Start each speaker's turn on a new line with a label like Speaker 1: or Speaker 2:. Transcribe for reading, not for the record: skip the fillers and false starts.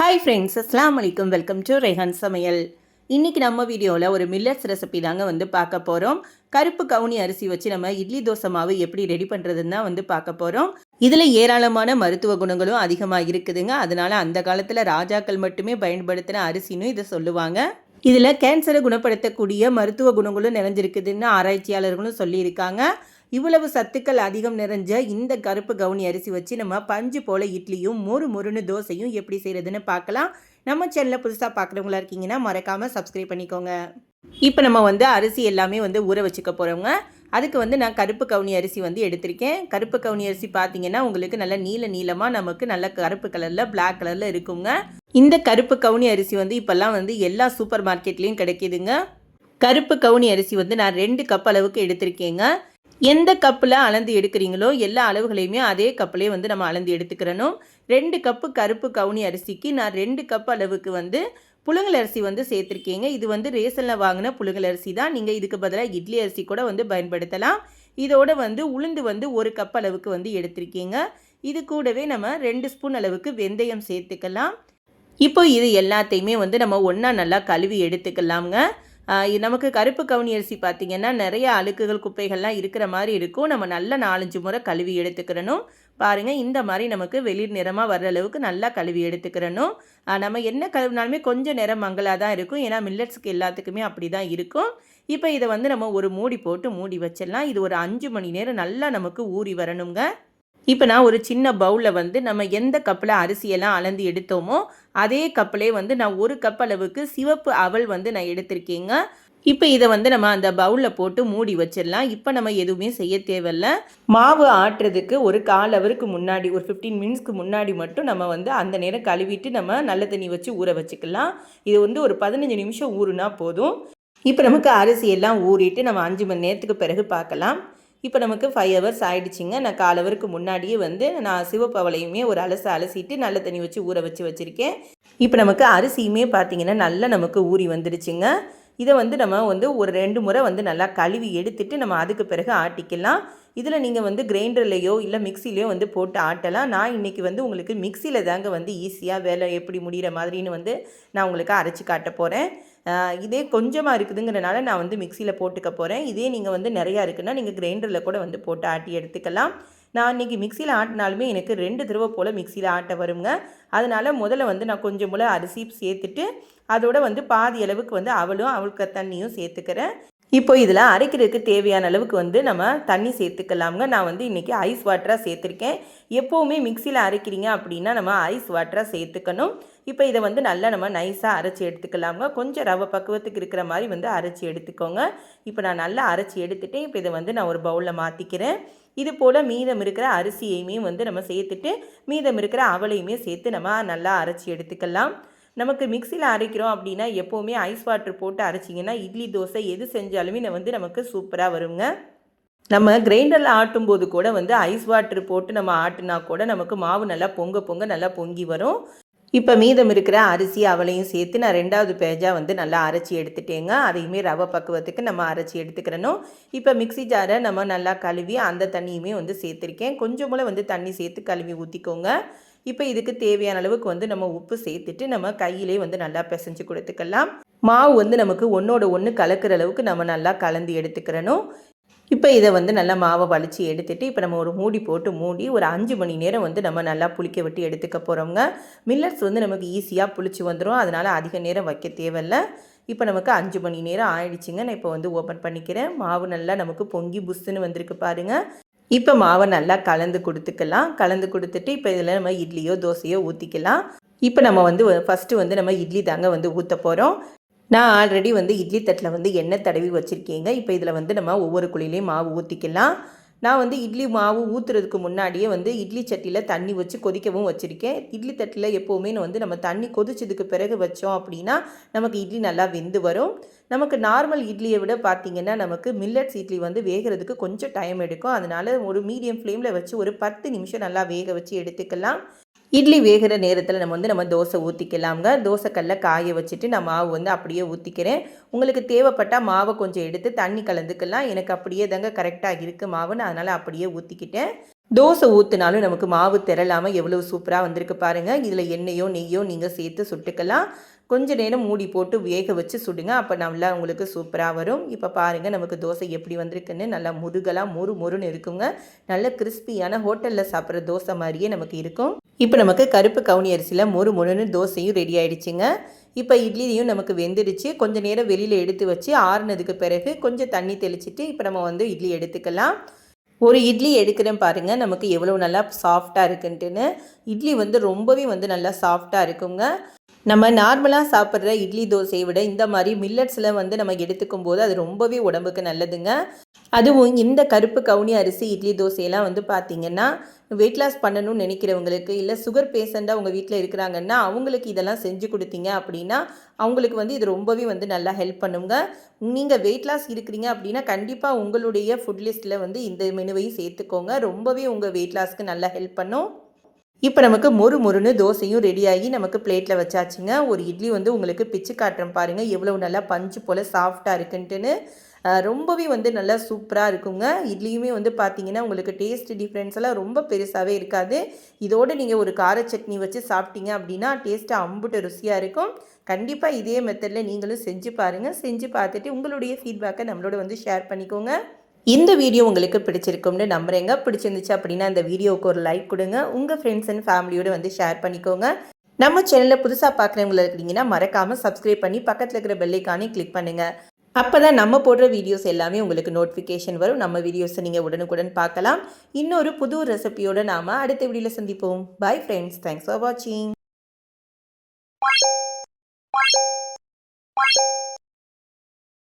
Speaker 1: Hi friends, அஸ்ஸலாமு அலைக்கும். Welcome to Rehan சமையல். இன்றைக்கி நம்ம வீடியோவில் ஒரு மில்லட்ஸ் ரெசிபி தாங்க வந்து பார்க்க போகிறோம். கருப்பு கவுனி அரிசி வச்சு நம்ம இட்லி தோசை மாவு எப்படி ரெடி பண்ணுறதுன்னு தான் வந்து பார்க்க போகிறோம். இதில் ஏராளமான மருத்துவ குணங்களும் அதிகமாக இருக்குதுங்க. அதனால் அந்த காலத்தில் ராஜாக்கள் மட்டுமே பயன்படுத்தின அரிசின்னு இதை சொல்லுவாங்க. இதில் கேன்சரை குணப்படுத்தக்கூடிய மருத்துவ குணங்களும் நிறைஞ்சிருக்குதுன்னு ஆராய்ச்சியாளர்களும் சொல்லியிருக்காங்க. இவ்வளவு சத்துக்கள் அதிகம் நிறைஞ்ச இந்த கருப்பு கவுனி அரிசி வச்சு நம்ம பஞ்சு போல் இட்லியும் மொறுன்னு தோசையும் எப்படி செய்கிறதுன்னு பார்க்கலாம். நம்ம சேனலில் புதுசாக பார்க்குறவங்களா இருக்கீங்கன்னா மறக்காமல் சப்ஸ்கிரைப் பண்ணிக்கோங்க. இப்போ நம்ம வந்து அரிசி எல்லாமே வந்து ஊற வச்சுக்க போகிறோங்க. அதுக்கு வந்து நான் கருப்பு கவுனி அரிசி வந்து எடுத்திருக்கேன். கருப்பு கவுனி அரிசி பார்த்தீங்கன்னா உங்களுக்கு நல்ல நீளமாக நமக்கு நல்ல கருப்பு கலரில் பிளாக் கலரில் இருக்குங்க. இந்த கருப்பு கவுனி அரிசி வந்து இப்போல்லாம் வந்து எல்லா சூப்பர் மார்க்கெட்லேயும் கிடைக்கிதுங்க. கருப்பு கவுனி அரிசி வந்து நான் 2 கப் அளவுக்கு எடுத்திருக்கேங்க. எந்த கப்பில் அளந்து எடுக்கிறீங்களோ எல்லா அளவுகளையுமே அதே கப்பிலே வந்து நம்ம அளந்து எடுத்துக்கிறணும். 2 கப்பு கருப்பு கவுனி அரிசிக்கு நான் 2 கப் அளவுக்கு வந்து புழுங்கல் அரிசி வந்து சேர்த்துருக்கேங்க. இது வந்து ரேஷனில் வாங்கின புழுங்கல் அரிசி தான். நீங்கள் இதுக்கு பதிலாக இட்லி அரிசி கூட வந்து பயன்படுத்தலாம். இதோட வந்து உளுந்து வந்து 1 கப் அளவுக்கு வந்து எடுத்திருக்கேங்க. இது கூடவே நம்ம 2 ஸ்பூன் அளவுக்கு வெந்தயம் சேர்த்துக்கலாம். இப்போ இது எல்லாத்தையுமே வந்து நம்ம ஒன்றா நல்லா கழுவி எடுத்துக்கலாம்ங்க. நமக்கு கருப்பு கவுனி அரிசி பார்த்திங்கன்னா நிறைய அழுக்குகள் குப்பைகள்லாம் இருக்கிற மாதிரி இருக்கும். நம்ம நல்லா 4-5 முறை கழுவி எடுத்துக்கிறணும். பாருங்கள், இந்த மாதிரி நமக்கு வெளிர் நிறமாக வர்ற அளவுக்கு நல்லா கழுவி எடுத்துக்கிறணும். நம்ம என்ன கழுவினாலுமே கொஞ்சம் நிறம் மங்கலாக தான் இருக்கும். ஏன்னா மில்லட்ஸுக்கு எல்லாத்துக்குமே அப்படி தான் இருக்கும். இப்போ இதை வந்து நம்ம ஒரு மூடி போட்டு மூடி வச்சிடலாம். இது ஒரு 5 மணி நேரம் நல்லா நமக்கு ஊறி வரணுங்க. இப்போ நான் ஒரு சின்ன பவுலில் வந்து நம்ம எந்த கப்பில் அரிசியெல்லாம் அளந்து எடுத்தோமோ அதே கப்பிலே வந்து நான் 1 கப் அளவுக்கு சிவப்பு அவல் வந்து நான் எடுத்திருக்கேங்க. இப்போ இதை வந்து நம்ம அந்த பவுலில் போட்டு மூடி வச்சிடலாம். இப்போ நம்ம எதுவுமே செய்ய தேவையில்லை. மாவு ஆட்டுறதுக்கு ஒரு 1/4 ஹவருக்கு முன்னாடி, ஒரு 15 மினிட்ஸ்க்கு முன்னாடி மட்டும் நம்ம வந்து அந்த நேரம் கழுவிட்டு நம்ம நல்ல தண்ணி வச்சு ஊற வச்சுக்கலாம். இது வந்து ஒரு 15 நிமிஷம் ஊறுனா போதும். இப்போ நமக்கு அரிசியெல்லாம் ஊறிட்டு நம்ம 5 மணி நேரத்துக்கு பிறகு பார்க்கலாம். இப்போ நமக்கு 5 ஹவர்ஸ் ஆகிடுச்சிங்க. நான் 1/4 ஹவருக்கு முன்னாடியே வந்து நான் சிவப்பு அவளையுமே ஒரு அலசிட்டு நல்ல தண்ணி வச்சு ஊற வச்சுருக்கேன். இப்போ நமக்கு அரிசியுமே பார்த்திங்கன்னா நல்லா நமக்கு ஊறி வந்துடுச்சுங்க. இதை வந்து நம்ம வந்து ஒரு 2 முறை வந்து நல்லா கழுவி எடுத்துட்டு நம்ம அதுக்கு பிறகு ஆட்டிக்கலாம். இதில் நீங்கள் வந்து கிரைண்டர்லேயோ இல்லை மிக்சிலேயோ வந்து போட்டு ஆட்டலாம். நான் இன்றைக்கி வந்து உங்களுக்கு மிக்சியில் தாங்க வந்து ஈஸியாக வேலை எப்படி முடிகிற மாதிரின்னு வந்து நான் உங்களுக்கு அரைச்சி காட்ட போகிறேன். இதே கொஞ்சமாக இருக்குதுங்கிறனால நான் வந்து மிக்சியில் போட்டுக்க போகிறேன். இதே நீங்கள் வந்து நிறையா இருக்குன்னா நீங்கள் கிரைண்டரில் கூட வந்து போட்டு ஆட்டி எடுத்துக்கலாம். நான் இன்றைக்கி மிக்சியில் ஆட்டினாலுமே எனக்கு 2 தடவை போல் மிக்சியில் ஆட்ட வருங்க. அதனால் முதல்ல வந்து நான் கொஞ்சம் போல் அரிசி சேர்த்துட்டு அதோட வந்து பாதி அளவுக்கு வந்து அவளுக்கு தண்ணியும் சேர்த்துக்கிறேன். இப்போ இதில் அரைக்கிறதுக்கு தேவையான அளவுக்கு வந்து நம்ம தண்ணி சேர்த்துக்கலாமுங்க. நான் வந்து இன்றைக்கி ஐஸ் வாட்டராக சேர்த்துருக்கேன். எப்போவுமே மிக்சியில் அரைக்கிறீங்க அப்படின்னா நம்ம ஐஸ் வாட்டராக சேர்த்துக்கணும். இப்போ இதை வந்து நல்லா நம்ம நைஸாக அரைச்சி எடுத்துக்கலாமுங்க. கொஞ்சம் ரவை பக்குவத்துக்கு இருக்கிற மாதிரி வந்து அரைச்சி எடுத்துக்கோங்க. இப்போ நான் நல்லா அரைச்சி எடுத்துகிட்டேன். இப்போ இதை வந்து நான் ஒரு பவுலில் மாற்றிக்கிறேன். இது போல் மீதம் இருக்கிற அரிசியையுமே வந்து நம்ம சேர்த்துட்டு மீதம் இருக்கிற அவளையுமே சேர்த்து நம்ம நல்லா அரைச்சி எடுத்துக்கலாம். நமக்கு மிக்சியில் அரைக்கிறோம் அப்படின்னா எப்போவுமே ஐஸ் வாட்டர் போட்டு அரைச்சிங்கன்னா இட்லி தோசை எது செஞ்சாலுமே வந்து நமக்கு சூப்பராக வருங்க. நம்ம கிரைண்டரில் ஆட்டும்போது கூட வந்து ஐஸ் வாட்டர் போட்டு நம்ம ஆட்டினா கூட நமக்கு மாவு நல்லா பொங்க நல்லா பொங்கி வரும். இப்போ மீதம் இருக்கிற அரிசி அவளையும் சேர்த்து நான் 2வது பேஜாக வந்து நல்லா அரைச்சி எடுத்துட்டேங்க. அதையுமே ரவை பக்குவத்துக்கு நம்ம அரைச்சி எடுத்துக்கிறணும். இப்போ மிக்சி ஜாரை நம்ம நல்லா கழுவி அந்த தண்ணியுமே வந்து சேர்த்துருக்கேன். கொஞ்சம் போல் வந்து தண்ணி சேர்த்து கழுவி ஊற்றிக்கோங்க. இப்போ இதுக்கு தேவையான அளவுக்கு வந்து நம்ம உப்பு சேர்த்துட்டு நம்ம கையிலே வந்து நல்லா பிசைஞ்சு கொடுத்துக்கலாம். மாவு வந்து நமக்கு ஒன்றோட ஒன்று கலக்கிற அளவுக்கு நம்ம நல்லா கலந்து எடுத்துக்கிறணும். இப்போ இதை வந்து நல்லா மாவை வலிச்சு எடுத்துகிட்டு இப்போ நம்ம ஒரு மூடி போட்டு மூடி ஒரு 5 மணி நேரம் வந்து நம்ம நல்லா புளிக்க விட்டு எடுத்துக்க போகிறோங்க. மில்லட்ஸ் வந்து நமக்கு ஈஸியாக புளிச்சு வந்துடும். அதனால் அதிக நேரம் வைக்க தேவையில்லை. இப்போ நமக்கு 5 மணி நேரம் ஆயிடுச்சுங்க. நான் இப்போ வந்து ஓப்பன் பண்ணிக்கிறேன். மாவு நல்லா நமக்கு பொங்கி புஷ்ஷுன்னு வந்திருக்கு பாருங்கள். இப்போ மாவை நல்லா கலந்து கொடுத்துக்கலாம். கலந்து கொடுத்துட்டு இப்போ இதில் நம்ம இட்லியோ தோசையோ ஊற்றிக்கலாம். இப்போ நம்ம வந்து ஃபஸ்ட்டு வந்து நம்ம இட்லி தாங்க வந்து ஊற்ற போகிறோம். நான் ஆல்ரெடி வந்து இட்லி தட்டில் வந்து எண்ணெய் தடவி வச்சுருக்கேங்க. இப்போ இதில் வந்து நம்ம ஒவ்வொரு குழியிலையும் மாவு ஊற்றிக்கலாம். நான் வந்து இட்லி மாவு ஊற்றுறதுக்கு முன்னாடியே வந்து இட்லி சட்டியில் தண்ணி வச்சு கொதிக்கவும் வச்சுருக்கேன். இட்லி தட்டில் எப்போவுமே வந்து நம்ம தண்ணி கொதிச்சதுக்கு பிறகு வச்சோம் அப்படின்னா நமக்கு இட்லி நல்லா வெந்து வரும். நமக்கு நார்மல் இட்லியை விட பார்த்திங்கன்னா நமக்கு மில்லட்ஸ் இட்லி வந்து வேகிறதுக்கு கொஞ்சம் டைம் எடுக்கும். அதனால் ஒரு மீடியம் ஃப்ளேமில் வச்சு ஒரு 10 நிமிஷம் நல்லா வேக வச்சு எடுத்துக்கலாம். இட்லி வேகிற நேரத்தில் நம்ம தோசை ஊற்றிக்கலாம்ங்க. தோசைக்கல்ல காய வச்சுட்டு நான் மாவு வந்து அப்படியே ஊற்றிக்கிறேன். உங்களுக்கு தேவைப்பட்டால் மாவை கொஞ்சம் எடுத்து தண்ணி கலந்துக்கலாம். எனக்கு அப்படியே தாங்க கரெக்டாக இருக்குது மாவுன்னு, அதனால் அப்படியே ஊற்றிக்கிட்டேன். தோசை ஊற்றினாலும் நமக்கு மாவு திரளாமல் எவ்வளோ சூப்பராக வந்திருக்கு பாருங்கள். இதில் எண்ணெயோ நெய்யோ நீங்கள் சேர்த்து சுட்டுக்கலாம். கொஞ்ச நேரம் மூடி போட்டு வேக வச்சு சுடுங்க. அப்போ நல்லா உங்களுக்கு சூப்பராக வரும். இப்போ பாருங்கள் நமக்கு தோசை எப்படி வந்திருக்குன்னு. நல்லா முருகலாக மொறுன்னு இருக்குங்க. நல்ல கிறிஸ்பியான ஹோட்டலில் சாப்பிட்ற தோசை மாதிரியே நமக்கு இருக்கும். இப்போ நமக்கு கருப்பு கவுனி அரிசியில் மொறுன்னு தோசையும் ரெடி ஆகிடுச்சிங்க. இப்போ இட்லியும் நமக்கு வெந்துடுச்சு. கொஞ்சம் நேரம் வெளியில் எடுத்து வச்சு ஆறுனதுக்கு பிறகு கொஞ்சம் தண்ணி தெளிச்சிட்டு இப்போ நம்ம இட்லி எடுத்துக்கலாம். ஒரு இட்லி எடுக்கிறேன் பாருங்கள், நமக்கு எவ்வளோ நல்லா சாஃப்டாக இருக்குன்ட்டுன்னு. இட்லி ரொம்பவே நல்லா சாஃப்டாக இருக்குங்க. நம்ம நார்மலாக சாப்பிட்ற இட்லி தோசையை விட இந்த மாதிரி மில்லட்ஸில் நம்ம எடுத்துக்கும் போது அது ரொம்பவே உடம்புக்கு நல்லதுங்க. அதுவும் இந்த கருப்பு கவுனி அரிசி இட்லி தோசையெல்லாம் பார்த்திங்கன்னா வெயிட் லாஸ் பண்ணணும்னு நினைக்கிறவங்களுக்கு, இல்லை சுகர் பேஷண்ட்டாக உங்கள் வீட்டில் இருக்கிறாங்கன்னா அவங்களுக்கு இதெல்லாம் செஞ்சு கொடுத்தீங்க அப்படின்னா அவங்களுக்கு இது ரொம்பவே நல்லா ஹெல்ப் பண்ணுங்க. நீங்கள் வெயிட் லாஸ் இருக்கிறீங்க அப்படின்னா கண்டிப்பாக உங்களுடைய ஃபுட் லிஸ்ட்டில் இந்த மெனுவையும் சேர்த்துக்கோங்க. ரொம்பவே உங்கள் வெயிட் லாஸ்க்கு நல்லா ஹெல்ப் பண்ணும். இப்போ நமக்கு மொறுன்னு தோசையும் ரெடியாகி நமக்கு பிளேட்டில் வச்சாச்சுங்க. ஒரு இட்லி உங்களுக்கு பிச்சு காட்டுறேன் பாருங்கள், எவ்வளோ நல்லா பஞ்சு போல் சாஃப்டாக இருக்குன்ட்டுன்னு. ரொம்பவே நல்லா சூப்பராக இருக்குங்க. இட்லியுமே பார்த்தீங்கன்னா உங்களுக்கு டேஸ்ட் டிஃப்ரென்ஸ் எல்லாம் ரொம்ப பெருசாகவே இருக்காது. இதோடு நீங்கள் ஒரு கார சட்னி வச்சு சாப்பிட்டீங்க அப்படின்னா டேஸ்ட்டு அம்புட்டு ருசியாக இருக்கும். கண்டிப்பாக இதே மெத்தடில் நீங்களும் செஞ்சு பாருங்கள். செஞ்சு பார்த்துட்டு உங்களுடைய ஃபீட்பேக்கை நம்மளோட ஷேர் பண்ணிக்கோங்க. இந்த வீடியோ உங்களுக்கு பிடிச்சிருக்கும்னு நம்புறேங்க. பிடிச்சிருந்துச்சு அப்படின்னா அந்த வீடியோவுக்கு ஒரு லைக் கொடுங்க. உங்கள் ஃப்ரெண்ட்ஸ் அண்ட் ஃபேமிலியோடு ஷேர் பண்ணிக்கோங்க. நம்ம சேனலில் புதுசாக பார்க்குறவங்கள இருக்கிறீங்கன்னா மறக்காமல் சப்ஸ்கிரைப் பண்ணி பக்கத்தில் இருக்கிற பெல்லைக்கானே கிளிக் பண்ணுங்கள். அப்போ தான் நம்ம போடுற வீடியோஸ் எல்லாமே உங்களுக்கு நோட்டிஃபிகேஷன் வரும். நம்ம வீடியோஸை நீங்கள் உடனுக்குடன் பார்க்கலாம். இன்னொரு புது ரெசிபியோடு நாம் அடுத்த வீடியோவில் சந்திப்போம். பை ஃப்ரெண்ட்ஸ், தேங்க்ஸ் ஃபார் வாட்சிங்.